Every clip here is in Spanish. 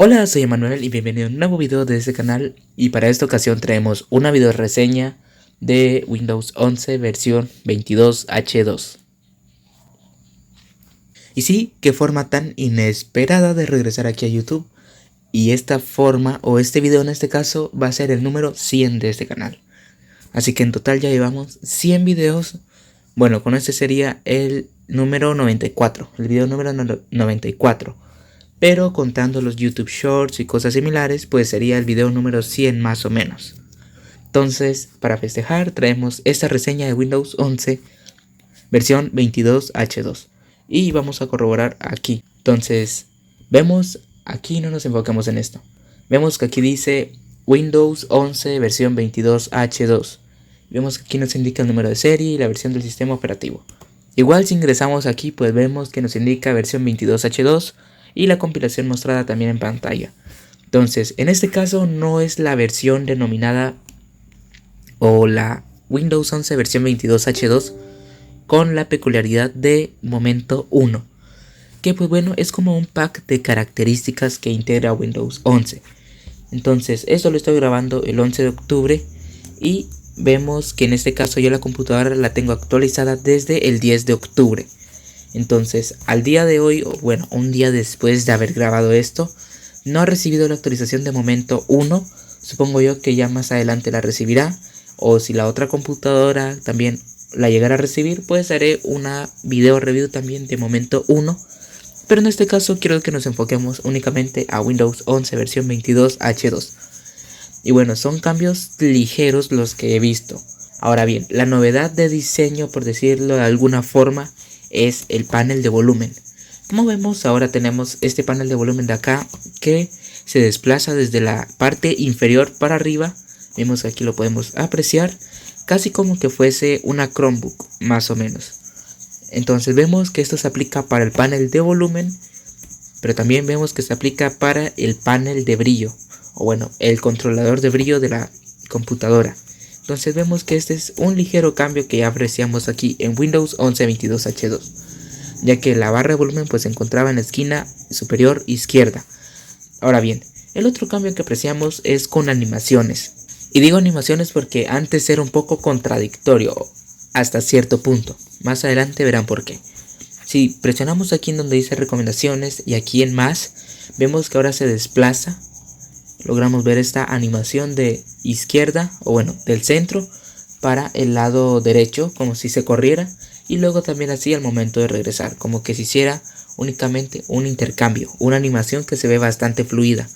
Hola, soy Emanuel y bienvenido a un nuevo video de este canal, y para esta ocasión traemos una video reseña de Windows 11 versión 22H2. Y sí, qué forma tan inesperada de regresar aquí a YouTube, y esta forma o este video en este caso va a ser el número 100 de este canal. Así que en total ya llevamos 100 videos. Bueno, con este sería el número 94, el video número 94. Pero contando los YouTube Shorts y cosas similares, pues sería el video número 100 más o menos. Entonces, para festejar, traemos esta reseña de Windows 11 versión 22H2. Y vamos a corroborar aquí. Entonces, vemos aquí, no nos enfocamos en esto. Vemos que aquí dice Windows 11 versión 22H2. Vemos que aquí nos indica el número de serie y la versión del sistema operativo. Igual si ingresamos aquí, pues vemos que nos indica versión 22H2 y la compilación mostrada también en pantalla. Entonces, en este caso no es la versión denominada o la Windows 11 versión 22H2 con la peculiaridad de momento 1, que pues bueno, es como un pack de características que integra Windows 11. Entonces, esto lo estoy grabando el 11 de octubre y vemos que en este caso yo la computadora la tengo actualizada desde el 10 de octubre. Entonces, al día de hoy, o bueno, un día después de haber grabado esto, no ha recibido la actualización de momento 1. Supongo yo que ya más adelante la recibirá. O si la otra computadora también la llegara a recibir, pues haré una video review también de momento 1. Pero en este caso quiero que nos enfoquemos únicamente a Windows 11 versión 22H2. Y bueno, son cambios ligeros los que he visto. Ahora bien, la novedad de diseño, por decirlo de alguna forma, es el panel de volumen. Como vemos, ahora tenemos este panel de volumen de acá que se desplaza desde la parte inferior para arriba. Vemos que aquí lo podemos apreciar, casi como que fuese una Chromebook, más o menos. Entonces vemos que esto se aplica para el panel de volumen, pero también vemos que se aplica para el panel de brillo, o bueno, el controlador de brillo de la computadora. Entonces vemos que este es un ligero cambio que ya apreciamos aquí en Windows 11 22H2, ya que la barra de volumen pues se encontraba en la esquina superior izquierda. Ahora bien, el otro cambio que apreciamos es con animaciones. Y digo animaciones porque antes era un poco contradictorio hasta cierto punto. Más adelante verán por qué. Si presionamos aquí en donde dice recomendaciones y aquí en más, vemos que ahora se desplaza. Logramos ver esta animación de izquierda, o bueno, del centro para el lado derecho, como si se corriera, y luego también así al momento de regresar, como que se hiciera únicamente un intercambio, una animación que se ve bastante fluida,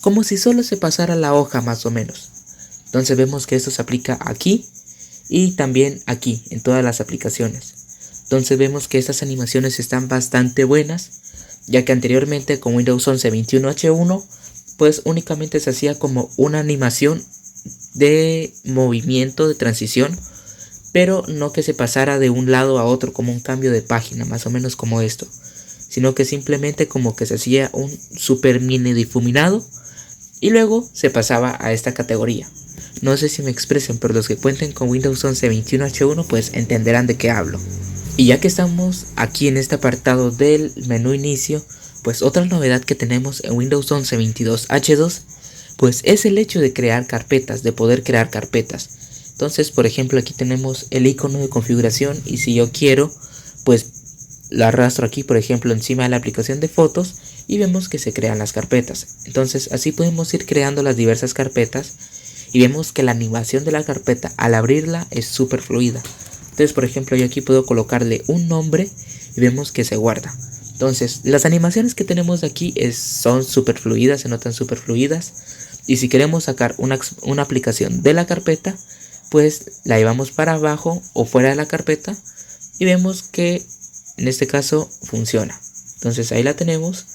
como si solo se pasara la hoja más o menos. Entonces vemos que esto se aplica aquí y también aquí en todas las aplicaciones. Entonces vemos que estas animaciones están bastante buenas, ya que anteriormente con Windows 11 21H1 pues únicamente se hacía como una animación de movimiento de transición, pero no que se pasara de un lado a otro como un cambio de página, más o menos como esto, sino que simplemente como que se hacía un super mini difuminado y luego se pasaba a esta categoría. No sé si me expresen, pero los que cuenten con Windows 11 21H1 pues entenderán de qué hablo. Y ya que estamos aquí en este apartado del menú inicio, pues otra novedad que tenemos en Windows 11 22H2 pues es el hecho de crear carpetas, de poder crear carpetas. Entonces, por ejemplo, aquí tenemos el icono de configuración y si yo quiero, pues lo arrastro aquí, por ejemplo, encima de la aplicación de fotos y vemos que se crean las carpetas. Entonces, así podemos ir creando las diversas carpetas y vemos que la animación de la carpeta al abrirla es súper fluida. Entonces, por ejemplo, yo aquí puedo colocarle un nombre y vemos que se guarda. Entonces, las animaciones que tenemos aquí son súper fluidas, se notan súper fluidas. Y si queremos sacar una aplicación de la carpeta, pues la llevamos para abajo o fuera de la carpeta y vemos que en este caso funciona. Entonces ahí la tenemos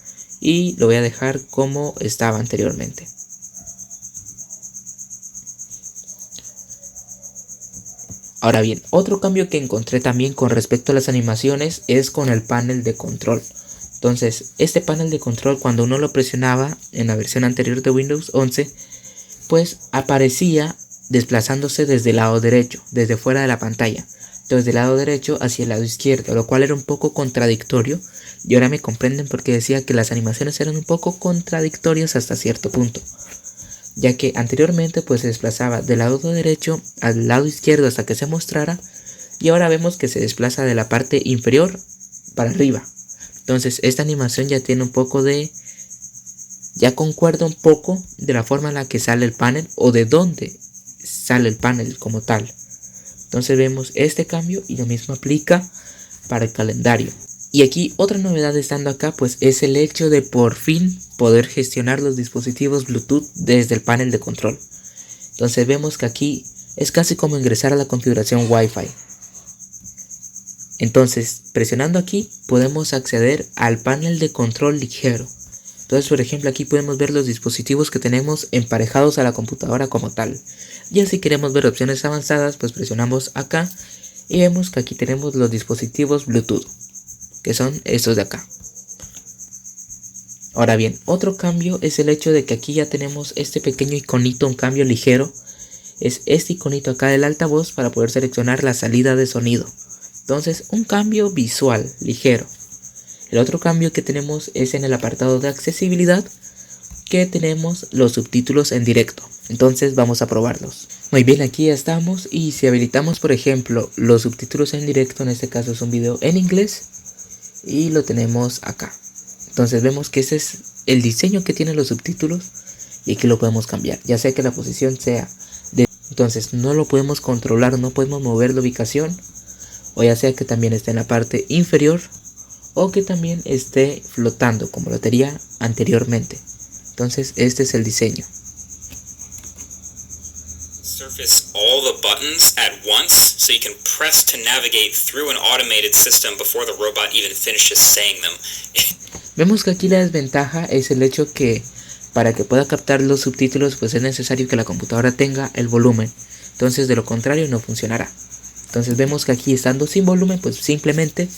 y lo voy a dejar como estaba anteriormente. Ahora bien, otro cambio que encontré también con respecto a las animaciones es con el panel de control. Entonces, este panel de control, cuando uno lo presionaba en la versión anterior de Windows 11, pues aparecía desplazándose desde el lado derecho, desde fuera de la pantalla. entonces del lado derecho hacia el lado izquierdo, lo cual era un poco contradictorio, y ahora me comprenden porque decía que las animaciones eran un poco contradictorias hasta cierto punto, ya que anteriormente pues se desplazaba del lado derecho al lado izquierdo hasta que se mostrara, y ahora vemos que se desplaza de la parte inferior para arriba. Entonces esta animación ya tiene un poco de... ya concuerda un poco de la forma en la que sale el panel o de dónde sale el panel como tal. Entonces vemos este cambio y lo mismo aplica para el calendario. Y aquí otra novedad estando acá pues es el hecho de por fin poder gestionar los dispositivos Bluetooth desde el panel de control. Entonces vemos que aquí es casi como ingresar a la configuración Wi-Fi. Entonces presionando aquí podemos acceder al panel de control ligero. Entonces por ejemplo aquí podemos ver los dispositivos que tenemos emparejados a la computadora como tal. Y si queremos ver opciones avanzadas pues presionamos acá y vemos que aquí tenemos los dispositivos Bluetooth, que son estos de acá. Ahora bien, otro cambio es el hecho de que aquí ya tenemos este pequeño iconito, un cambio ligero. Es este iconito acá del altavoz para poder seleccionar la salida de sonido. Entonces un cambio visual ligero. El otro cambio que tenemos es en el apartado de accesibilidad, que tenemos los subtítulos en directo. Entonces vamos a probarlos. Muy bien, aquí ya estamos, y si habilitamos por ejemplo los subtítulos en directo, en este caso es un video en inglés y lo tenemos acá. Entonces vemos que ese es el diseño que tienen los subtítulos, y aquí lo podemos cambiar, ya sea que la posición sea de... entonces no lo podemos controlar, no podemos mover la ubicación, o ya sea que también esté en la parte inferior o que también esté flotando como lo tenía anteriormente. Entonces este es el diseño. Surface all the buttons at once so you can press to navigate through an automated system before the robot even finishes saying them. Vemos que aquí la desventaja es el hecho que para que pueda captar los subtítulos pues es necesario que la computadora tenga el volumen, entonces de lo contrario no funcionará. Entonces vemos que aquí estando sin volumen pues simplemente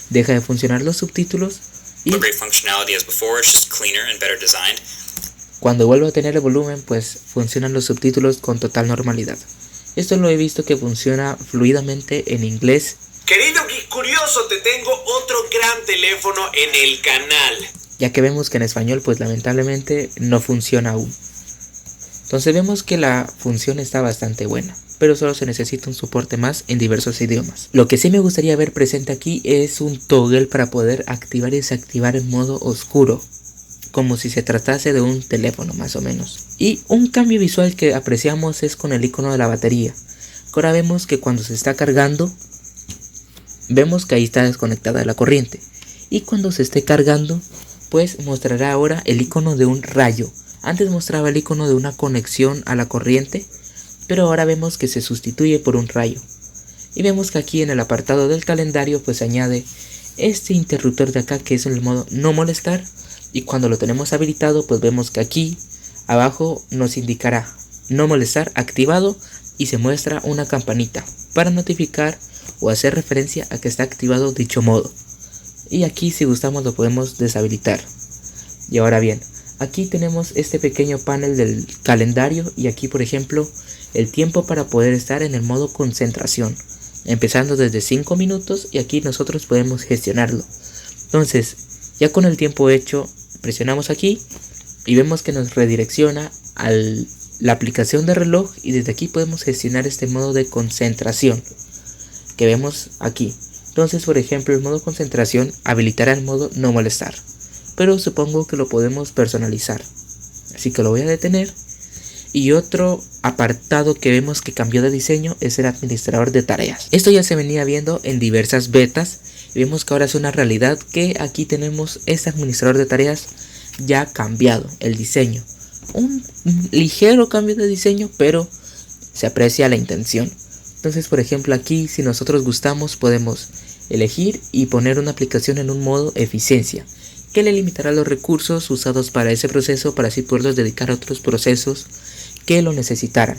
deja de funcionar los subtítulos, y cuando vuelva a tener el volumen pues funcionan los subtítulos con total normalidad. Esto lo he visto que funciona fluidamente en inglés. Querido Geek Curioso, te tengo otro gran teléfono en el canal. Ya que vemos que en español pues lamentablemente no funciona aún. Entonces vemos que la función está bastante buena, pero solo se necesita un soporte más en diversos idiomas. Lo que sí me gustaría ver presente aquí es un toggle para poder activar y desactivar en modo oscuro, como si se tratase de un teléfono más o menos. Y un cambio visual que apreciamos es con el icono de la batería. Ahora vemos que cuando se está cargando, vemos que ahí está desconectada la corriente, y cuando se esté cargando pues mostrará ahora el icono de un rayo. Antes mostraba el icono de una conexión a la corriente, pero ahora vemos que se sustituye por un rayo. Y vemos que aquí en el apartado del calendario pues se añade este interruptor de acá, que es en el modo no molestar, y cuando lo tenemos habilitado pues vemos que aquí abajo nos indicará no molestar activado, y se muestra una campanita para notificar o hacer referencia a que está activado dicho modo. Y aquí si gustamos lo podemos deshabilitar. Y ahora bien, aquí tenemos este pequeño panel del calendario, y aquí por ejemplo el tiempo para poder estar en el modo concentración, empezando desde 5 minutos, y aquí nosotros podemos gestionarlo. Entonces ya con el tiempo hecho presionamos aquí y vemos que nos redirecciona a la aplicación de reloj, y desde aquí podemos gestionar este modo de concentración que vemos aquí. Entonces por ejemplo el modo concentración habilitará el modo no molestar, pero supongo que lo podemos personalizar, así que lo voy a detener. Y otro apartado que vemos que cambió de diseño es el administrador de tareas. Esto ya se venía viendo en diversas betas, y vemos que ahora es una realidad, que aquí tenemos este administrador de tareas ya cambiado el diseño. Un ligero cambio de diseño, pero se aprecia la intención. Entonces por ejemplo aquí si nosotros gustamos podemos elegir y poner una aplicación en un modo eficiencia, que le limitará los recursos usados para ese proceso, para así poderlos dedicar a otros procesos que lo necesitaran.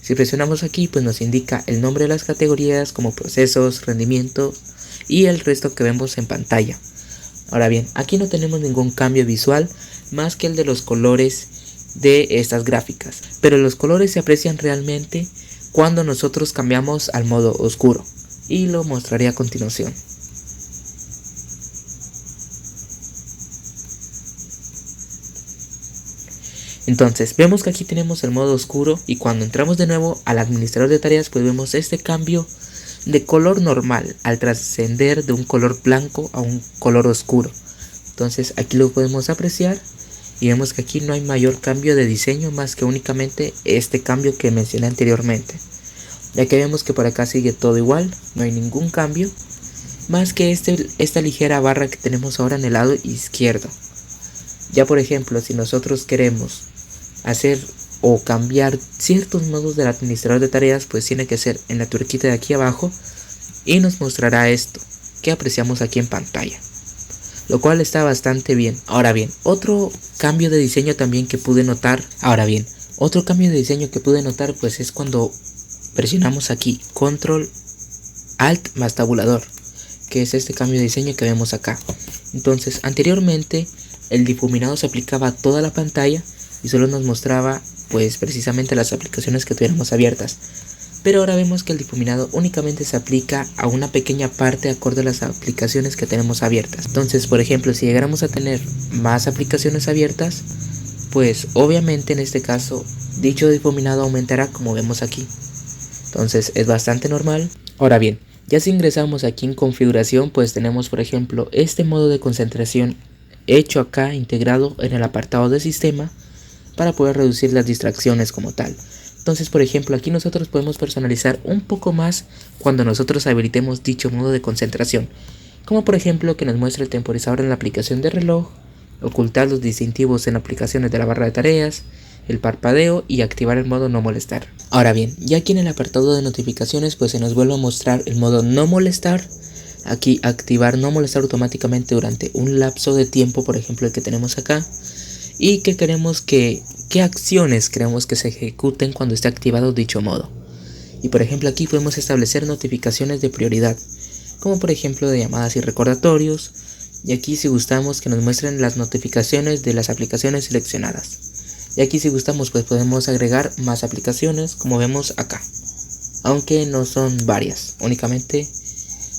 Si presionamos aquí pues nos indica el nombre de las categorías como procesos, rendimiento y el resto que vemos en pantalla. Ahora bien, aquí no tenemos ningún cambio visual más que el de los colores de estas gráficas, pero los colores se aprecian realmente cuando nosotros cambiamos al modo oscuro. y lo mostraré a continuación. Entonces vemos que aquí tenemos el modo oscuro y cuando entramos de nuevo al administrador de tareas pues vemos este cambio de color normal al trascender de un color blanco a un color oscuro. Entonces aquí lo podemos apreciar y vemos que aquí no hay mayor cambio de diseño más que únicamente este cambio que mencioné anteriormente. Ya que vemos que por acá sigue todo igual, no hay ningún cambio más que esta ligera barra que tenemos ahora en el lado izquierdo. Ya por ejemplo, si nosotros queremos hacer o cambiar ciertos modos del administrador de tareas, pues tiene que ser en la tuerquita de aquí abajo y nos mostrará esto que apreciamos aquí en pantalla, lo cual está bastante bien. Ahora bien, otro cambio de diseño también que pude notar, pues es cuando presionamos aquí Control Alt más tabulador, que es este cambio de diseño que vemos acá. Entonces anteriormente el difuminado se aplicaba a toda la pantalla y solo nos mostraba pues precisamente las aplicaciones que tuviéramos abiertas, pero ahora vemos que el difuminado únicamente se aplica a una pequeña parte acorde a las aplicaciones que tenemos abiertas. Entonces por ejemplo, si llegáramos a tener más aplicaciones abiertas, pues obviamente en este caso dicho difuminado aumentará, como vemos aquí. Entonces es bastante normal. Ahora bien, ya si ingresamos aquí en configuración, pues tenemos por ejemplo este modo de concentración hecho acá integrado en el apartado de sistema para poder reducir las distracciones como tal. Entonces por ejemplo aquí nosotros podemos personalizar un poco más cuando nosotros habilitemos dicho modo de concentración, como por ejemplo que nos muestre el temporizador en la aplicación de reloj, ocultar los distintivos en aplicaciones de la barra de tareas, el parpadeo y activar el modo no molestar. Ahora bien, ya aquí en el apartado de notificaciones pues se nos vuelve a mostrar el modo no molestar. Aquí activar no molestar automáticamente durante un lapso de tiempo, por ejemplo el que tenemos acá, y que queremos qué acciones queremos que se ejecuten cuando esté activado dicho modo. Y por ejemplo aquí podemos establecer notificaciones de prioridad, como por ejemplo de llamadas y recordatorios, y aquí si gustamos que nos muestren las notificaciones de las aplicaciones seleccionadas. Y aquí si gustamos pues podemos agregar más aplicaciones como vemos acá, aunque no son varias, únicamente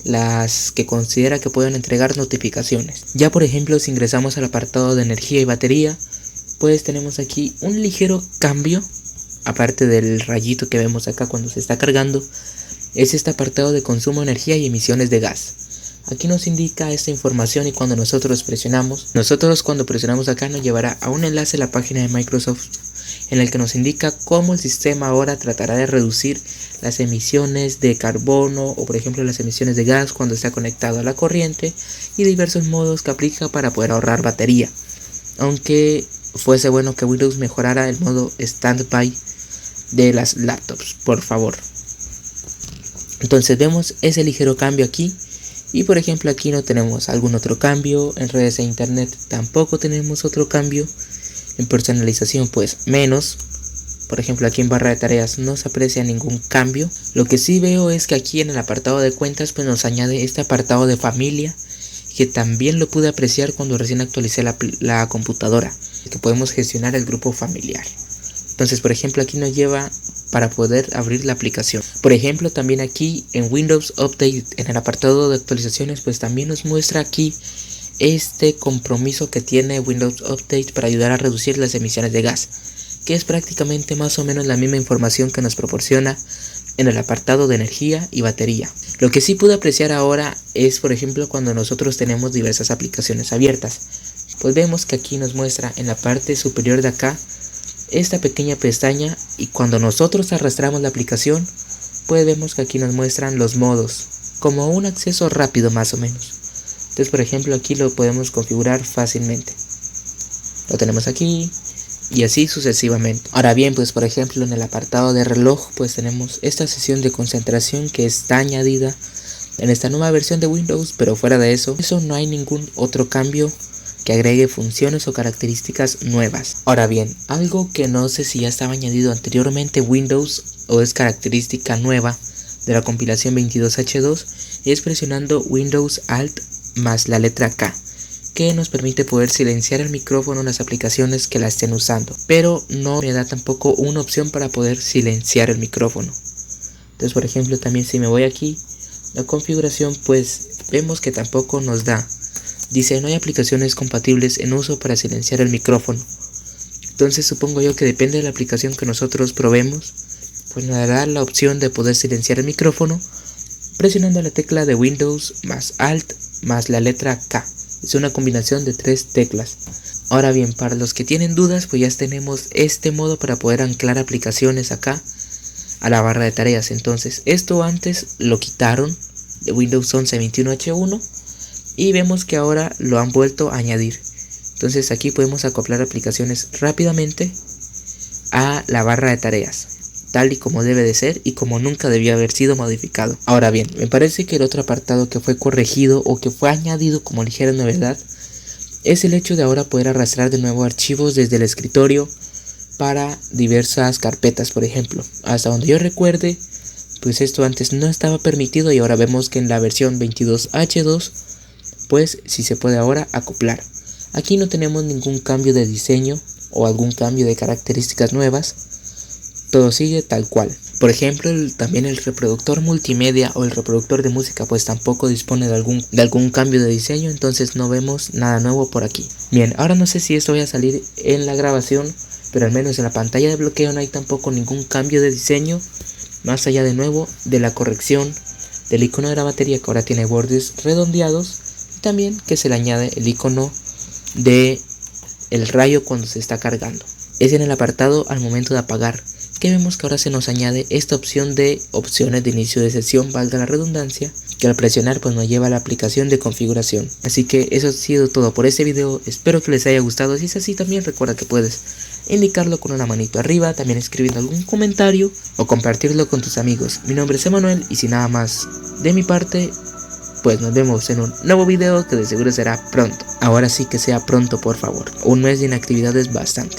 las que considera que pueden entregar notificaciones. Ya por ejemplo si ingresamos al apartado de energía y batería, pues tenemos aquí un ligero cambio, aparte del rayito que vemos acá cuando se está cargando, es este apartado de consumo de energía y emisiones de gas. Aquí nos indica esta información y cuando nosotros cuando presionamos acá nos llevará a un enlace a la página de Microsoft en el que nos indica cómo el sistema ahora tratará de reducir las emisiones de carbono o por ejemplo las emisiones de gas cuando está conectado a la corriente y diversos modos que aplica para poder ahorrar batería. Aunque fuese bueno que Windows mejorara el modo standby de las laptops, por favor. Entonces vemos ese ligero cambio aquí. Y por ejemplo aquí no tenemos algún otro cambio, en redes e internet tampoco tenemos otro cambio, en personalización pues menos, por ejemplo aquí en barra de tareas no se aprecia ningún cambio. Lo que sí veo es que aquí en el apartado de cuentas pues nos añade este apartado de familia, que también lo pude apreciar cuando recién actualicé la computadora, que podemos gestionar el grupo familiar. Entonces por ejemplo aquí nos lleva para poder abrir la aplicación. Por ejemplo también aquí en Windows Update en el apartado de actualizaciones pues también nos muestra aquí este compromiso que tiene Windows Update para ayudar a reducir las emisiones de gas, que es prácticamente más o menos la misma información que nos proporciona en el apartado de energía y batería. Lo que sí pude apreciar ahora es por ejemplo cuando nosotros tenemos diversas aplicaciones abiertas, pues vemos que aquí nos muestra en la parte superior de acá esta pequeña pestaña y cuando nosotros arrastramos la aplicación pues vemos que aquí nos muestran los modos como un acceso rápido más o menos. Entonces por ejemplo aquí lo podemos configurar fácilmente, lo tenemos aquí y así sucesivamente. Ahora bien pues por ejemplo en el apartado de reloj pues tenemos esta sesión de concentración que está añadida en esta nueva versión de Windows, pero fuera de eso no hay ningún otro cambio que agregue funciones o características nuevas. Ahora bien, algo que no sé si ya estaba añadido anteriormente Windows o es característica nueva de la compilación 22H2 es presionando Windows Alt más la letra K, que nos permite poder silenciar el micrófono en las aplicaciones que la estén usando, pero no me da tampoco una opción para poder silenciar el micrófono. Entonces por ejemplo también si me voy aquí la configuración, pues vemos que tampoco nos da. Dice: no hay aplicaciones compatibles en uso para silenciar el micrófono. Entonces supongo yo que depende de la aplicación que nosotros probemos, pues nos dará la opción de poder silenciar el micrófono presionando la tecla de Windows más Alt más la letra K. Es una combinación de 3 teclas. Ahora bien, para los que tienen dudas, pues ya tenemos este modo para poder anclar aplicaciones acá a la barra de tareas. Entonces esto antes lo quitaron de Windows 11 21H1 y vemos que ahora lo han vuelto a añadir. Entonces aquí podemos acoplar aplicaciones rápidamente a la barra de tareas, tal y como debe de ser y como nunca debió haber sido modificado. Ahora bien, me parece que el otro apartado que fue corregido o que fue añadido como ligera novedad es el hecho de ahora poder arrastrar de nuevo archivos desde el escritorio para diversas carpetas, por ejemplo. Hasta donde yo recuerde, pues esto antes no estaba permitido y ahora vemos que en la versión 22H2 pues sí se puede ahora acoplar. Aquí no tenemos ningún cambio de diseño o algún cambio de características nuevas, todo sigue tal cual. Por ejemplo, también el reproductor multimedia o el reproductor de música pues tampoco dispone de algún cambio de diseño, entonces no vemos nada nuevo por aquí. Bien, ahora no sé si esto vaya a salir en la grabación, pero al menos en la pantalla de bloqueo no hay tampoco ningún cambio de diseño, más allá de nuevo de la corrección del icono de la batería, que ahora tiene bordes redondeados, y también que se le añade el icono de el rayo cuando se está cargando. Es en el apartado al momento de apagar que vemos que ahora se nos añade esta opción de opciones de inicio de sesión, valga la redundancia, que al presionar pues nos lleva a la aplicación de configuración. Así que eso ha sido todo por este video, espero que les haya gustado. Si es así, también recuerda que puedes indicarlo con una manito arriba, también escribiendo algún comentario o compartirlo con tus amigos. Mi nombre es Emanuel y sin nada más de mi parte, pues nos vemos en un nuevo video que de seguro será pronto. Ahora sí que sea pronto, por favor. Un mes de inactividad es bastante.